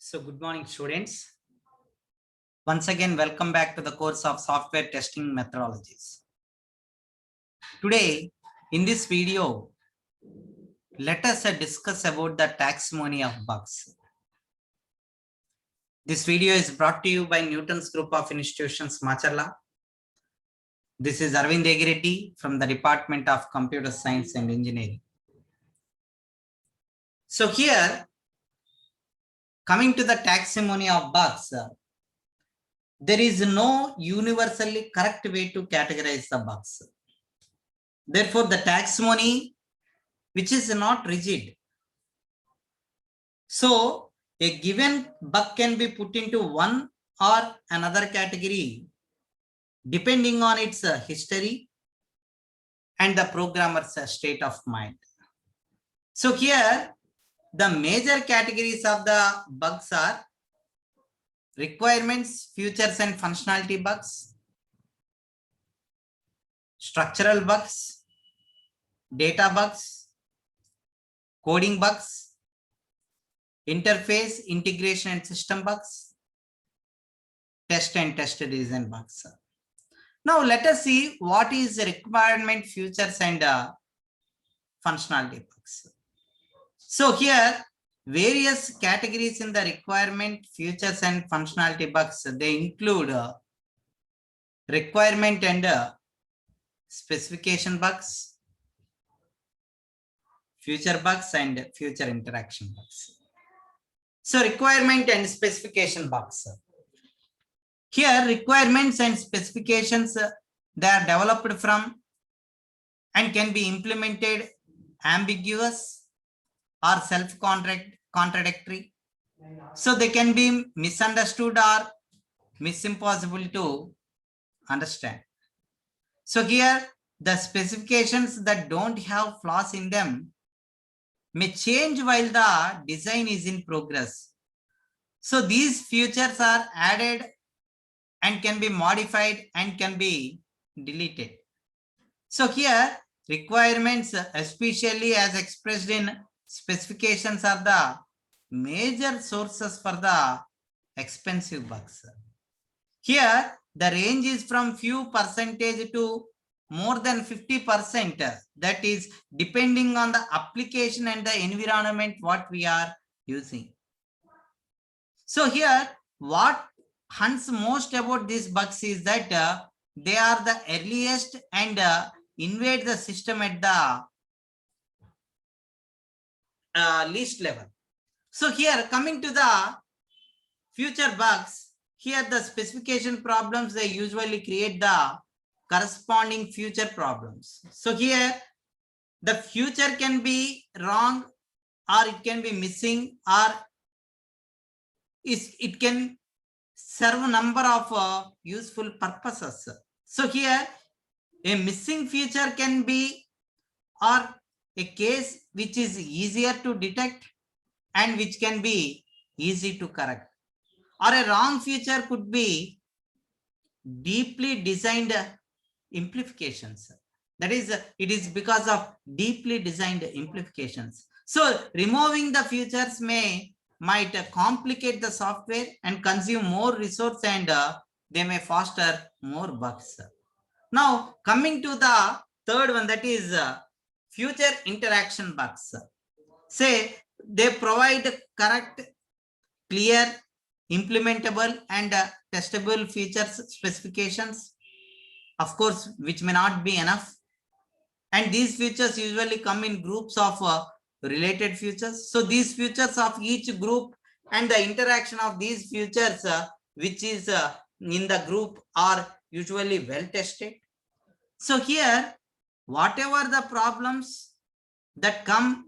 So good morning, students. Once again, welcome back to the course of software testing methodologies. Today, in this video, let us discuss about the taxonomy of bugs. This video is brought to you by Newton's Group of Institutions, Macharla. This is Arvind Egireddy from the Department of Computer Science and Engineering. So here, coming to the taxonomy of bugs, there is no universally correct way to categorize the bugs. Therefore, the taxonomy, which is not rigid. So, a given bug can be put into one or another category depending on its history and the programmer's state of mind. So here, the major categories of the bugs are requirements, features and functionality bugs, structural bugs, data bugs, coding bugs, interface, integration and system bugs, test and test design bugs. Now let us see what is the requirement, features and functionality bugs. So here various categories in the requirement, features and functionality bugs. They include requirement and specification bugs, feature bugs and future interaction bugs. So requirement and specification bugs. Here requirements and specifications, they are developed from and can be implemented ambiguous or self-contradictory. So they can be misunderstood or impossible to understand. So here the specifications that don't have flaws in them may change while the design is in progress. So these features are added and can be modified and can be deleted. So here requirements, especially as expressed in specifications, are the major sources for the expensive bugs. Here the range is from few percentage to more than 50%. That is depending on the application and the environment what we are using. So here what hunts most about these bugs is that they are the earliest and invade the system at the least level. So here coming to the future bugs, here the specification problems, they usually create the corresponding future problems. So here the future can be wrong or it can be missing or it can serve a number of useful purposes. So here a missing feature can be or a case which is easier to detect and which can be easy to correct, or a wrong feature could be deeply designed implications. That is, it is because of deeply designed implications. So removing the features might complicate the software and consume more resource and they may foster more bugs. Now coming to the third one, that is future interaction bugs. Say they provide correct, clear, implementable and testable features specifications, of course, which may not be enough. And these features usually come in groups of related features. So these features of each group and the interaction of these features which is in the group are usually well tested. So here whatever the problems that come,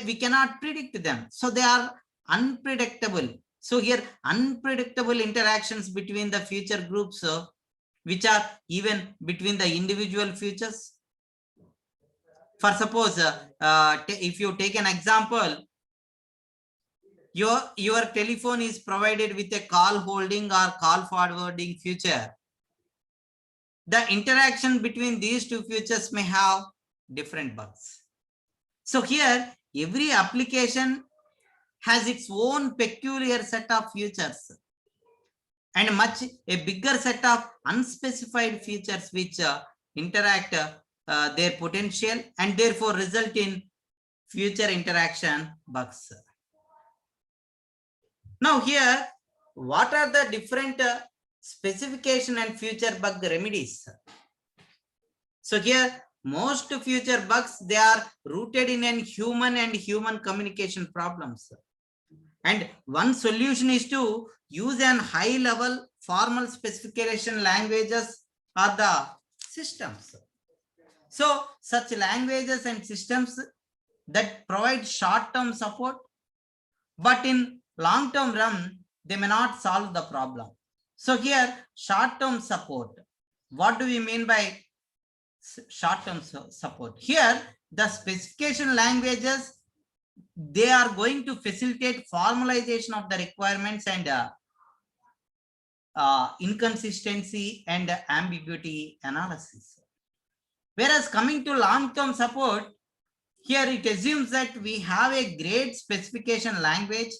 we cannot predict them. So they are unpredictable. So here unpredictable interactions between the feature groups which are even between the individual features. For suppose if you take an example, your telephone is provided with a call holding or call forwarding feature. The interaction between these two features may have different bugs. So here every application has its own peculiar set of features and much a bigger set of unspecified features which interact their potential and therefore result in future interaction bugs. Now here, what are the different specification and future bug remedies? So here, most future bugs, they are rooted in human and human communication problems. And one solution is to use an high level formal specification languages or the systems. So such languages and systems that provide short-term support, but in long-term run, they may not solve the problem. So here, short-term support. What do we mean by short-term support? Here, the specification languages, they are going to facilitate formalization of the requirements and inconsistency and ambiguity analysis. Whereas coming to long-term support, here it assumes that we have a great specification language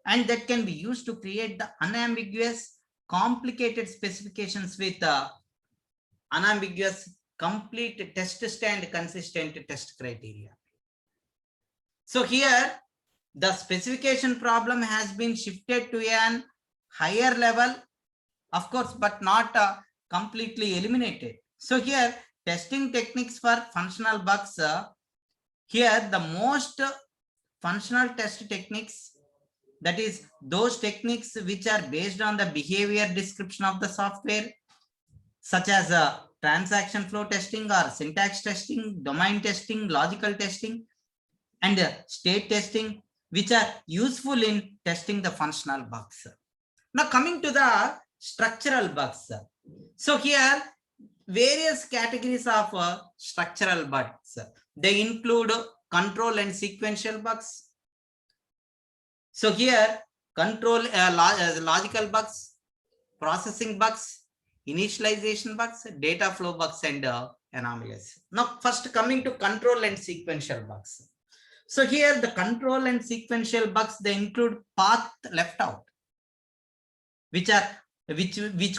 and that can be used to create the unambiguous, complicated specifications with unambiguous, complete test stand consistent test criteria. So here, the specification problem has been shifted to an higher level, of course, but not completely eliminated. So here, testing techniques for functional bugs. Here, the most functional test techniques, that is those techniques which are based on the behavior description of the software, such as transaction flow testing or syntax testing, domain testing, logical testing, and state testing, which are useful in testing the functional bugs. Now coming to the structural bugs. So here, various categories of structural bugs. They include control and sequential bugs. So here, control logical bugs, processing bugs, initialization bugs, data flow bugs, and anomalies. Now first coming to control and sequential bugs. So here the control and sequential bugs, they include path left out, which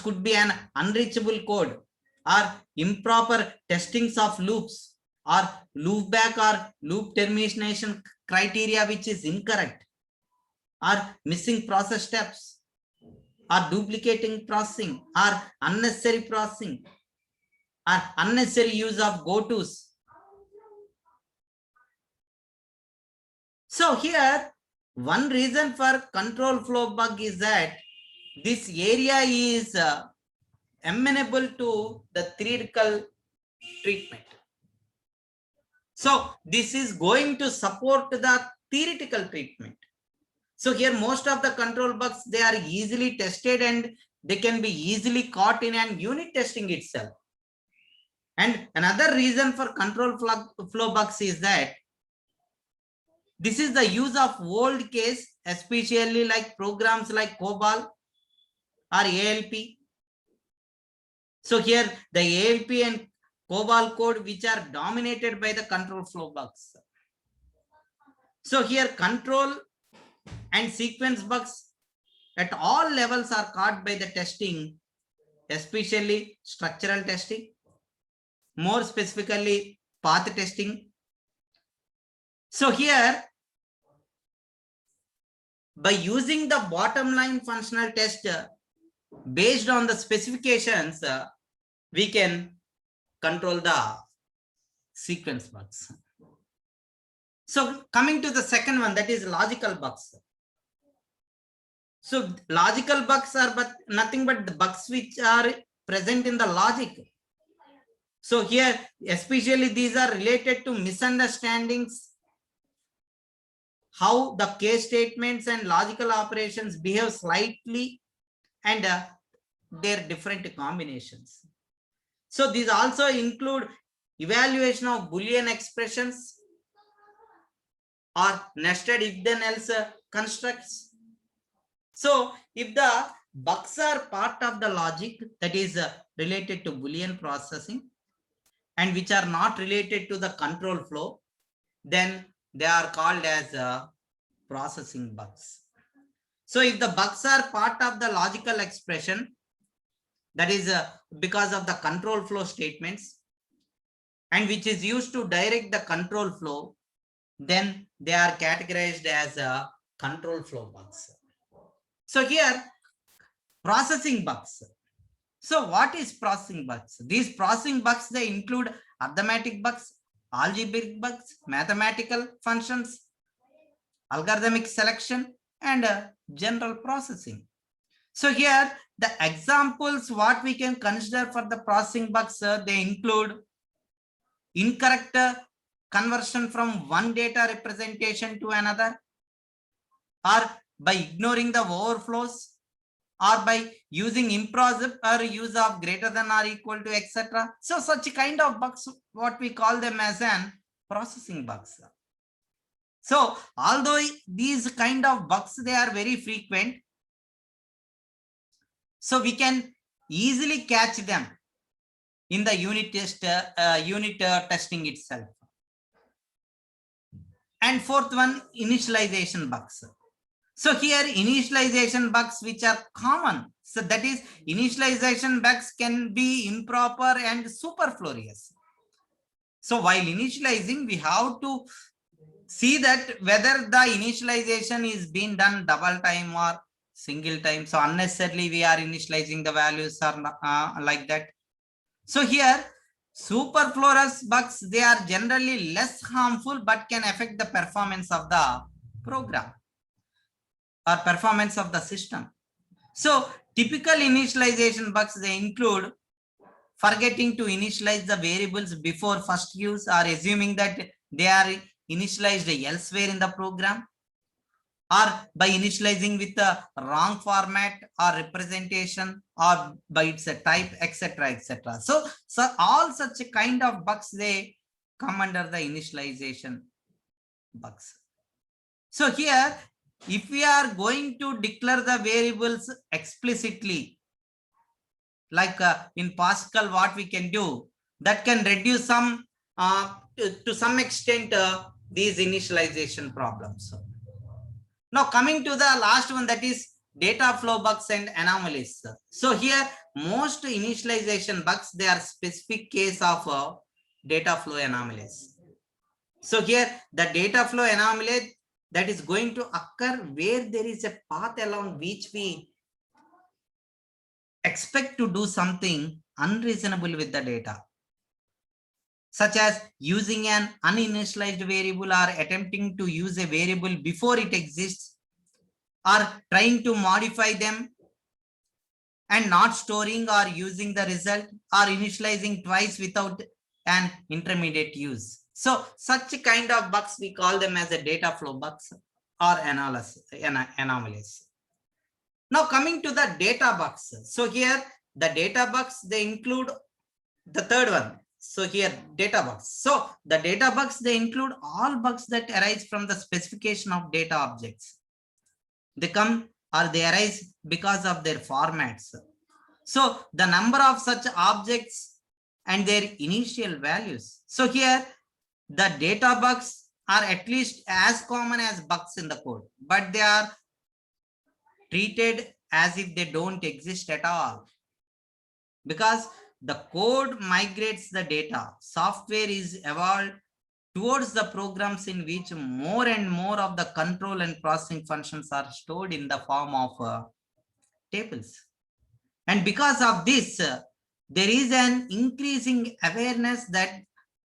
could be an unreachable code, or improper testings of loops, or loop back or loop termination criteria which is incorrect, or missing process steps, or duplicating processing, or unnecessary processing, or unnecessary use of go-tos. So here, one reason for control flow bug is that this area is amenable to the theoretical treatment. So this is going to support the theoretical treatment. So here, most of the control bugs, they are easily tested and they can be easily caught in an unit testing itself. And another reason for control flow bugs is that this is the use of old case, especially like programs like COBOL or ALP. So here the ALP and COBOL code, which are dominated by the control flow bugs. So here control and sequence bugs at all levels are caught by the testing, especially structural testing, more specifically path testing. So here, by using the bottom line functional test based on the specifications, we can control the sequence bugs. So coming to the second one, that is logical bugs. So logical bugs are nothing but the bugs which are present in the logic. So here, especially these are related to misunderstandings, how the case statements and logical operations behave slightly, and their different combinations. So these also include evaluation of Boolean expressions or nested if then else constructs. So if the bugs are part of the logic that is related to Boolean processing and which are not related to the control flow, then they are called as processing bugs. So if the bugs are part of the logical expression, that is because of the control flow statements, and which is used to direct the control flow, then they are categorized as control flow bugs. So here, processing bugs. So what is processing bugs? These processing bugs, they include arithmetic bugs, algebraic bugs, mathematical functions, algorithmic selection, and general processing. So here, the examples what we can consider for the processing bugs, they include incorrect conversion from one data representation to another, or by ignoring the overflows, or by using improper use of greater than or equal to, etc. So such kind of bugs, what we call them as an processing bugs. So although these kind of bugs, they are very frequent, so we can easily catch them in the unit testing itself. And fourth one, initialization bugs. So here, initialization bugs which are common. So that is, initialization bugs can be improper and superfluous. So while initializing, we have to see that whether the initialization is being done double time or single time. So unnecessarily we are initializing the values or like that. So here, superfluous bugs, they are generally less harmful but can affect the performance of the program or performance of the system. So typical initialization bugs, they include forgetting to initialize the variables before first use, or assuming that they are initialized elsewhere in the program, or by initializing with the wrong format or representation, or by its type, etc., etc. So all such kind of bugs, they come under the initialization bugs. So here, if we are going to declare the variables explicitly, like in Pascal, what we can do, that can reduce some to some extent these initialization problems. Now coming to the last one, that is data flow bugs and anomalies. So here, most initialization bugs, they are specific case of data flow anomalies. So here, the data flow anomaly that is going to occur where there is a path along which we expect to do something unreasonable with the data, such as using an uninitialized variable, or attempting to use a variable before it exists, or trying to modify them and not storing or using the result, or initializing twice without an intermediate use. So such kind of bugs, we call them as a data flow bugs or anomalies. Now coming to the data bugs. So here, the data bugs, they include the third one. So here, data bugs. So the data bugs, they include all bugs that arise from the specification of data objects. They come or they arise because of their formats. So the number of such objects and their initial values. So here, the data bugs are at least as common as bugs in the code, but they are treated as if they don't exist at all, because the code migrates the data. Software is evolved towards the programs in which more and more of the control and processing functions are stored in the form of tables. And because of this, there is an increasing awareness that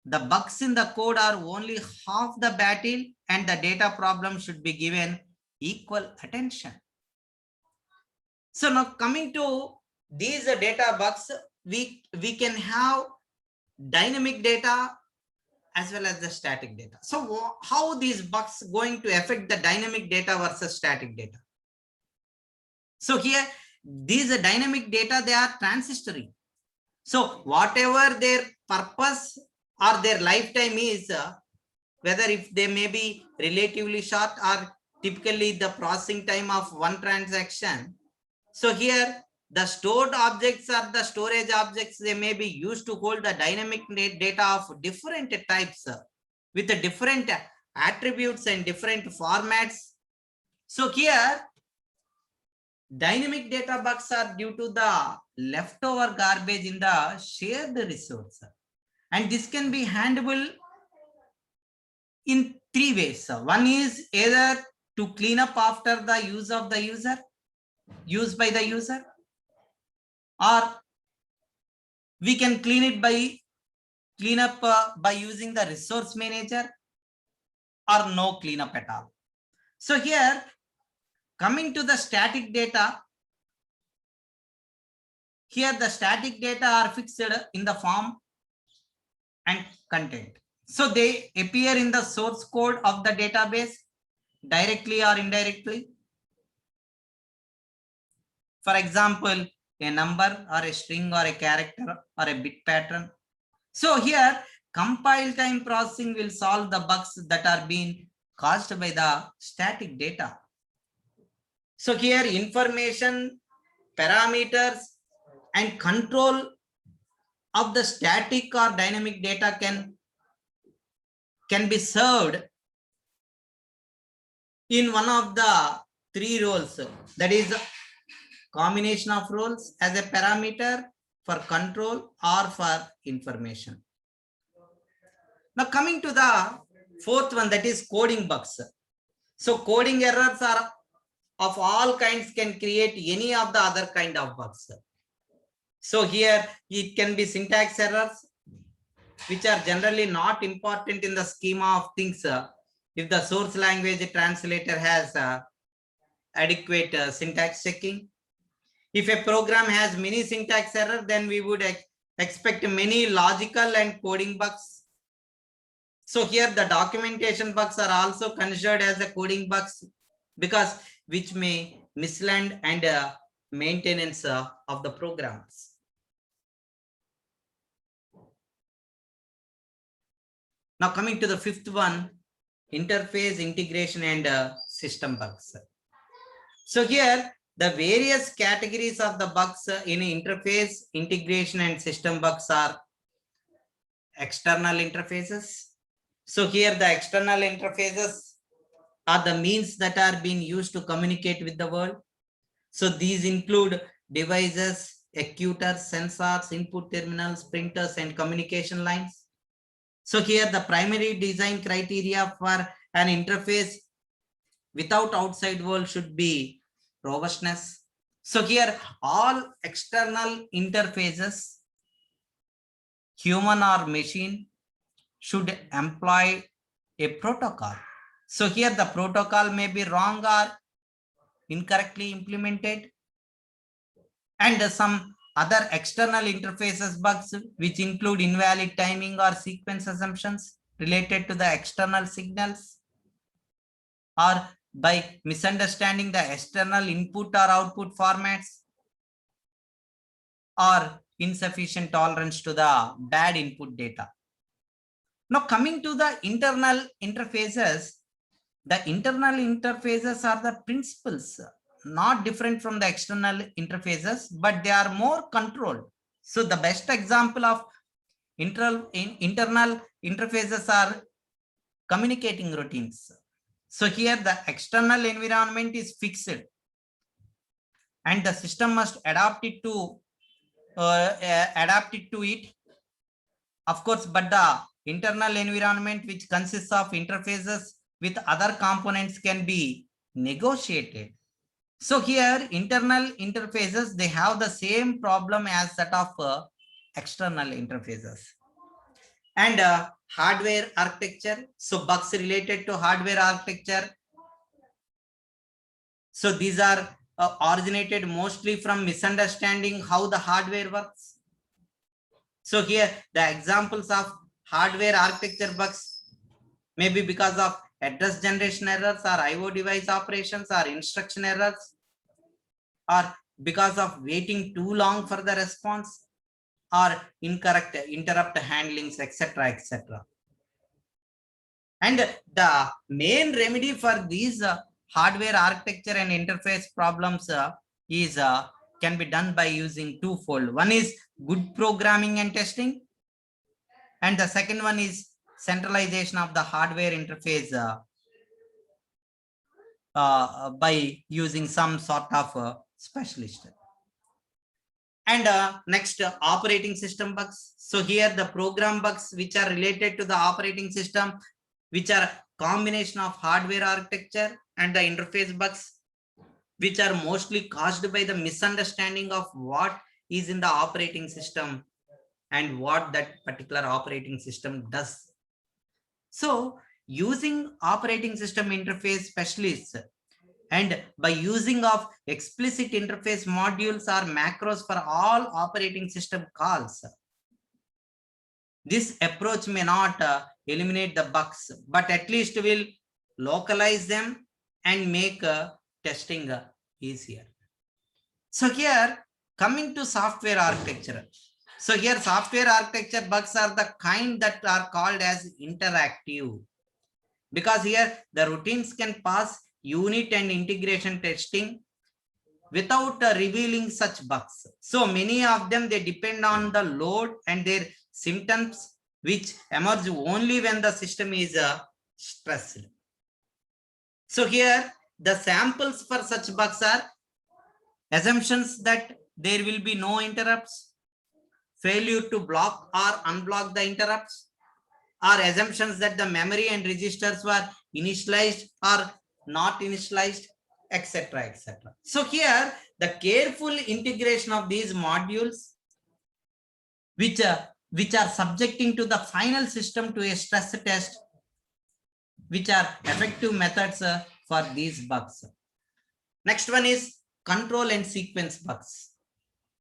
the bugs in the code are only half the battle, and the data problem should be given equal attention. So now coming to these data bugs, we can have dynamic data as well as the static data. So how these bugs going to affect the dynamic data versus static data? So here, these dynamic data, they are transitory. So whatever their purpose or their lifetime is, whether if they may be relatively short or typically the processing time of one transaction. So here, the stored objects or the storage objects, they may be used to hold the dynamic data of different types with the different attributes and different formats So here, dynamic data bugs are due to the leftover garbage in the shared resource. And this can be handleable in three ways. One is either to clean up after the use of the user, used by the user, or we can clean up by using the resource manager, or no cleanup at all. So here, coming to the static data, here the static data are fixed in the form and content. So they appear in the source code of the database directly or indirectly. For example, a number or a string or a character or a bit pattern. So here, compile time processing will solve the bugs that are being caused by the static data. So here, information, parameters, and control of the static or dynamic data can be served in one of the three roles. That is combination of roles as a parameter for control or for information. Now coming to the fourth one, that is coding bugs. So coding errors are of all kinds can create any of the other kind of bugs. So here it can be syntax errors, which are generally not important in the schema of things. If the source language translator has adequate syntax checking. If a program has many syntax error, then we would expect many logical and coding bugs. So here the documentation bugs are also considered as a coding bugs because which may mislead and maintenance of the programs. Now coming to the fifth one, interface integration and system bugs. So here the various categories of the bugs in interface integration and system bugs are external interfaces. So here the external interfaces are the means that are being used to communicate with the world. So these include devices, actuators, sensors, input terminals, printers, and communication lines. So here the primary design criteria for an interface without outside world should be robustness. So here all external interfaces, human or machine, should employ a protocol. So here the protocol may be wrong or incorrectly implemented. And some other external interfaces bugs, which include invalid timing or sequence assumptions related to the external signals, or by misunderstanding the external input or output formats, or insufficient tolerance to the bad input data. Now coming to the internal interfaces, the internal interfaces are the principles, not different from the external interfaces, but they are more controlled. So the best example of internal interfaces are communicating routines. So here the external environment is fixed and the system must adapt it to it, of course, but the internal environment which consists of interfaces with other components can be negotiated. So here internal interfaces, they have the same problem as that of external interfaces. And hardware architecture, so bugs related to hardware architecture. So these are originated mostly from misunderstanding how the hardware works. So here the examples of hardware architecture bugs may be because of address generation errors or IO device operations or instruction errors, or because of waiting too long for the response, or incorrect interrupt handlings, etc., etc. And the main remedy for these hardware architecture and interface problems can be done by using twofold. One is good programming and testing, and the second one is centralization of the hardware interface by using some sort of specialist. And next, operating system bugs. So here the program bugs which are related to the operating system, which are combination of hardware architecture and the interface bugs, which are mostly caused by the misunderstanding of what is in the operating system and what that particular operating system does. So using operating system interface specialists and by using of explicit interface modules or macros for all operating system calls, this approach may not eliminate the bugs, but at least will localize them and make testing easier. So here, coming to software architecture. So here software architecture bugs are the kind that are called as interactive, because here the routines can pass unit and integration testing without revealing such bugs. So many of them, they depend on the load and their symptoms, which emerge only when the system is stressed. So here the samples for such bugs are assumptions that there will be no interrupts, failure to block or unblock the interrupts, or assumptions that the memory and registers were initialized or not initialized, etc., etc. So here the careful integration of these modules, which are subjecting to the final system to a stress test, which are effective methods for these bugs. Next one is control and sequence bugs.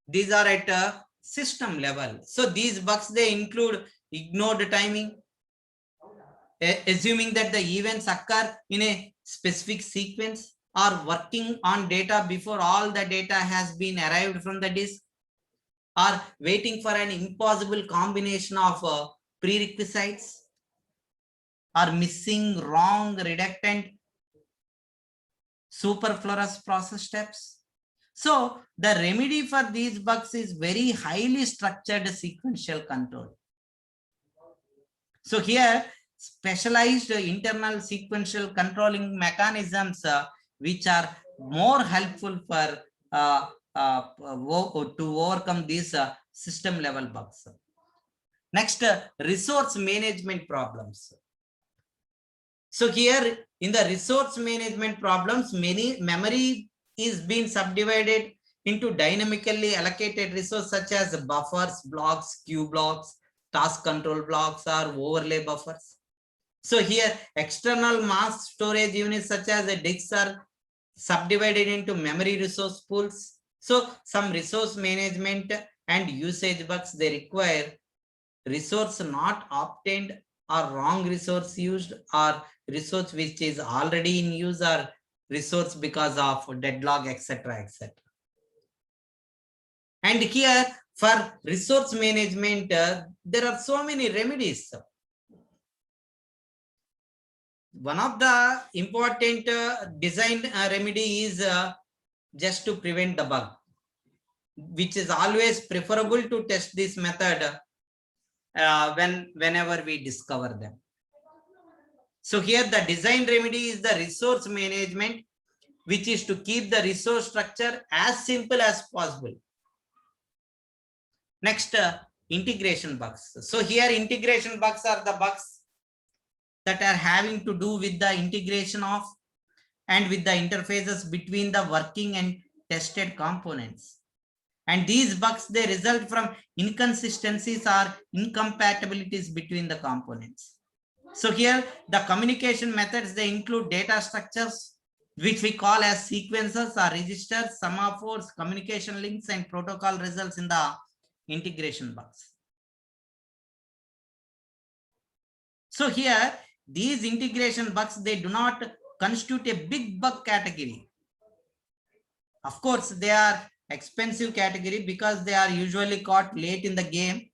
These are at a system level. So these bugs, they include ignored timing, assuming that the events occur in a specific sequence, or working on data before all the data has been arrived from the disk, or waiting for an impossible combination of prerequisites, or missing wrong, redundant, superfluous process steps. So the remedy for these bugs is very highly structured sequential control. So here specialized internal sequential controlling mechanisms, which are more helpful for to overcome these system level bugs. Next, resource management problems. So here in the resource management problems, many memory is being subdivided into dynamically allocated resources such as buffers, blocks, queue blocks, task control blocks, or overlay buffers. So here external mass storage units such as the disks are subdivided into memory resource pools. So some resource management and usage bugs, they require resource not obtained, or wrong resource used, or resource which is already in use, or resource because of deadlock, etc., etc. And here for resource management, there are so many remedies. One of the important design remedy is just to prevent the bug, which is always preferable to test this method whenever we discover them. So here the design remedy is the resource management, which is to keep the resource structure as simple as possible. Next, integration bugs. So here integration bugs are the bugs that are having to do with the integration of and with the interfaces between the working and tested components. And these bugs, they result from inconsistencies or incompatibilities between the components. So here the communication methods, they include data structures, which we call as sequences or registers, semaphores, communication links, and protocol results in the integration bugs. So here these integration bugs, they do not constitute a big bug category. Of course, they are expensive category because they are usually caught late in the game,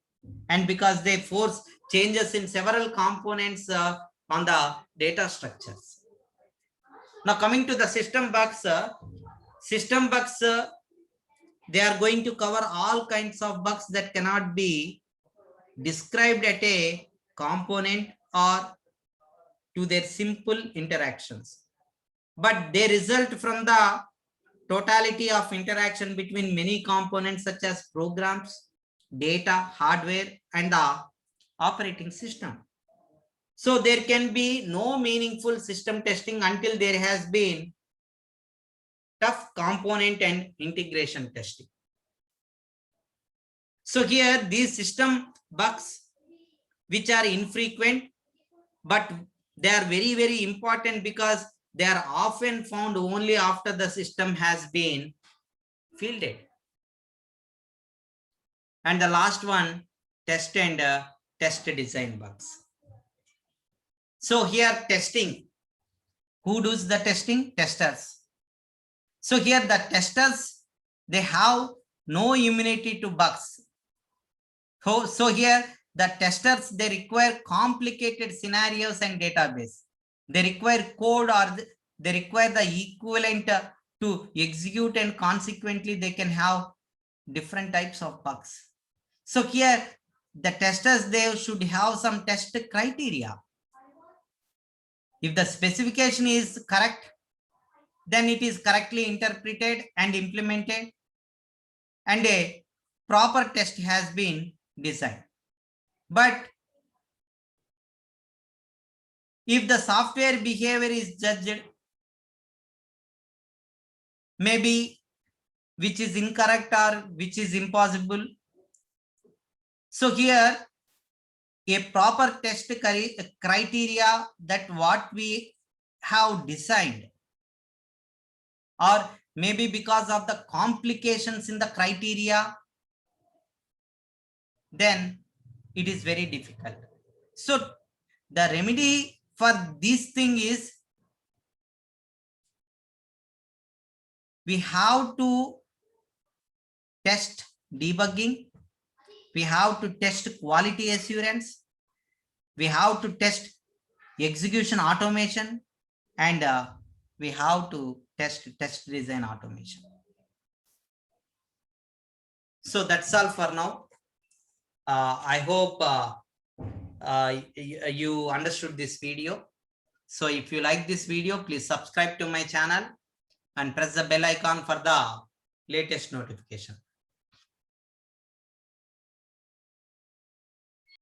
and because they force changes in several components on the data structures. Now coming to the system bugs, they are going to cover all kinds of bugs that cannot be described at a component or to their simple interactions. but they result from the totality of interaction between many components such as programs, data, hardware, and the operating system. So there can be no meaningful system testing until there has been tough component and integration testing. So here these system bugs, which are infrequent, but they are very, very important because they are often found only after the system has been fielded. And the last one, test and test design bugs. So here testing, who does the testing? Testers. So here the testers, they have no immunity to bugs. So here the testers, they require complicated scenarios and database. They require code, or they require the equivalent to execute, and consequently they can have different types of bugs. So here the testers, they should have some test criteria. If the specification is correct, then it is correctly interpreted and implemented, and a proper test has been designed. But if the software behavior is judged maybe which is incorrect or which is impossible, so here a proper test criteria, that what we have designed, or maybe because of the complications in the criteria, then it is very difficult. So the remedy for this thing is, we have to test debugging, we have to test quality assurance, we have to test execution automation, and we have to test design automation. So that's all for now. I hope you understood this video. So if you like this video, please subscribe to my channel and press the bell icon for the latest notification.